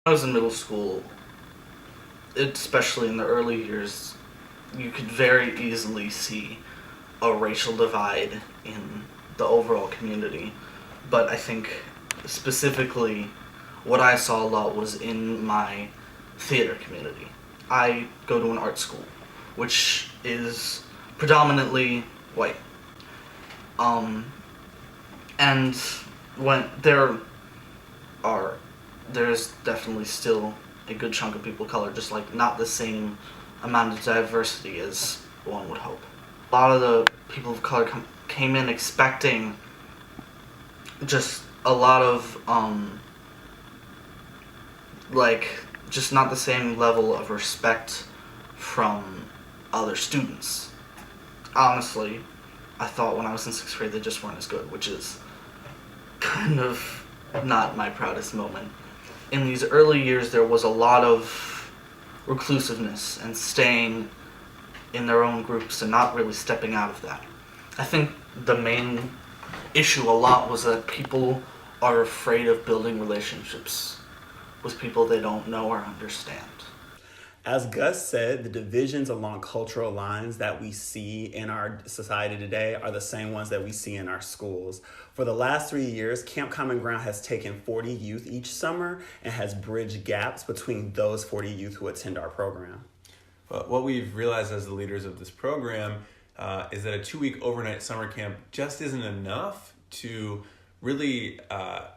I was in middle school, especially in the early years, you could very easily see a racial divide in the overall community. But I think specifically what I saw a lot was in my theater community. I go to an art school, which is predominantly white. Um, and when are there's definitely still a good chunk of people of color, just like not the same amount of diversity as one would hope. A lot of the people of color came in expecting just a lot of like just not the same level of respect from other students. Honestly, I thought when I was in sixth grade they just weren't as good, which is kind of not my proudest moment. In these early years, there was a lot of reclusiveness and staying in their own groups and not really stepping out of that. I think the main issue a lot was that people are afraid of building relationships with people they don't know or understand. As Gus said, the divisions along cultural lines that we see in our society today are the same ones that we see in our schools. For the last 3 years, Camp Common Ground has taken 40 youth each summer and has bridged gaps between those 40 youth who attend our program. But what we've realized as the leaders of this program is that a 2-week overnight summer camp just isn't enough to really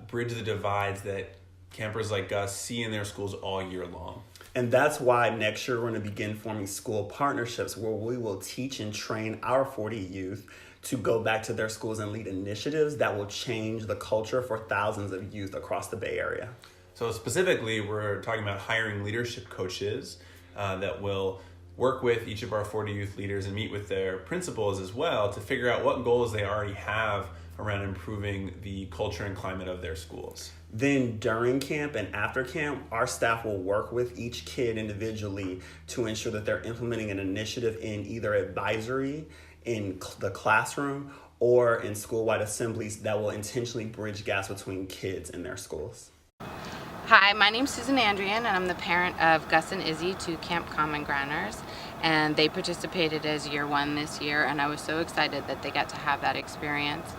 bridge the divides that campers like Gus see in their schools all year long. And that's why next year we're going to begin forming school partnerships where we will teach and train our 40 youth to go back to their schools and lead initiatives that will change the culture for thousands of youth across the Bay Area. So specifically, we're talking about hiring leadership coaches that will work with each of our 40 youth leaders and meet with their principals as well to figure out what goals they already have around improving the culture and climate of their schools. Then during camp and after camp, our staff will work with each kid individually to ensure that they're implementing an initiative in either advisory, in the classroom, or in school-wide assemblies that will intentionally bridge gaps between kids in their schools. Hi, my name's Susan Andrian, and I'm the parent of Gus and Izzy, two Camp Common Grounders, and they participated as year one this year, and I was so excited that they got to have that experience.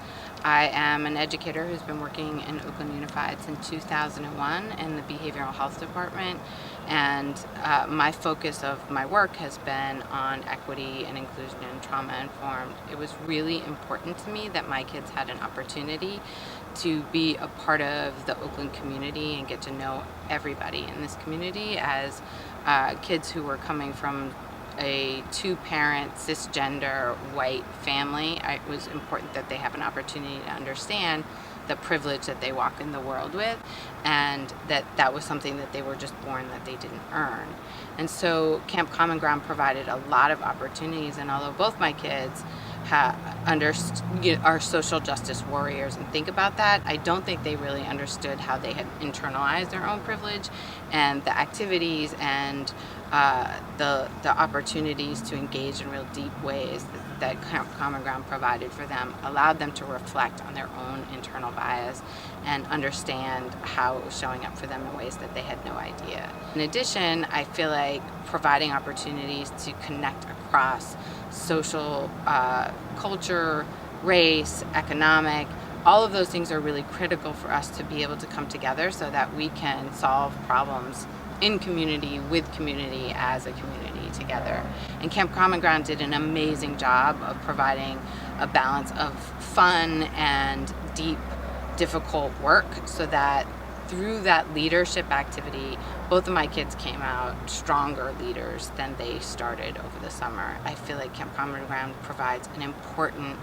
I am an educator who's been working in Oakland Unified since 2001 in the Behavioral Health Department, and my focus of my work has been on equity and inclusion and trauma-informed. It was really important to me that my kids had an opportunity to be a part of the Oakland community and get to know everybody in this community as kids who were coming from a two-parent, cisgender, white family. It was important that they have an opportunity to understand the privilege that they walk in the world with, and that was something that they were just born that they didn't earn. And so Camp Common Ground provided a lot of opportunities, and although both my kids are social justice warriors and think about that, I don't think they really understood how they had internalized their own privilege, and the activities and the opportunities to engage in real deep ways that Camp Common Ground provided for them allowed them to reflect on their own internal bias and understand how it was showing up for them in ways that they had no idea. In addition, I feel like providing opportunities to connect across social, culture, race, economic, all of those things are really critical for us to be able to come together so that we can solve problems in community, with community, as a community together. And Camp Common Ground did an amazing job of providing a balance of fun and deep, difficult work so that through that leadership activity, both of my kids came out stronger leaders than they started over the summer. I feel like Camp Common Ground provides an important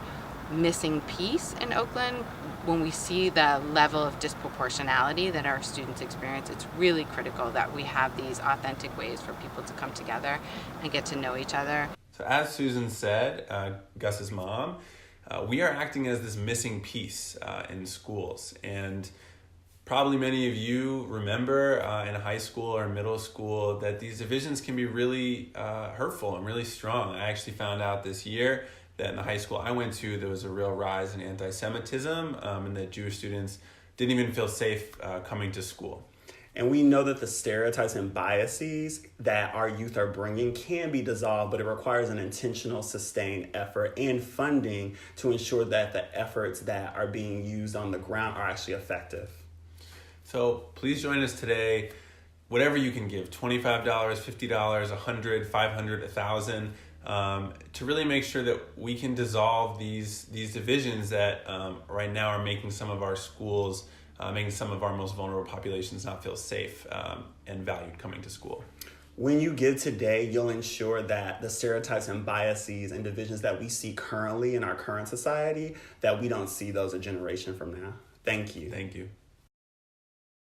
missing piece in Oakland. When we see the level of disproportionality that our students experience, it's really critical that we have these authentic ways for people to come together and get to know each other. So as Susan said, Gus's mom, we are acting as this missing piece in schools. And probably many of you remember in high school or middle school that these divisions can be really hurtful and really strong. I actually found out this year that in the high school I went to, there was a real rise in anti-Semitism and that Jewish students didn't even feel safe coming to school. And we know that the stereotypes and biases that our youth are bringing can be dissolved, but it requires an intentional, sustained effort and funding to ensure that the efforts that are being used on the ground are actually effective. So please join us today. Whatever you can give, $25, $50, $100, $500, $1,000, to really make sure that we can dissolve these divisions that right now are making some of our schools, making some of our most vulnerable populations not feel safe and valued coming to school. When you give today, you'll ensure that the stereotypes and biases and divisions that we see currently in our current society, that we don't see those a generation from now. Thank you. Thank you.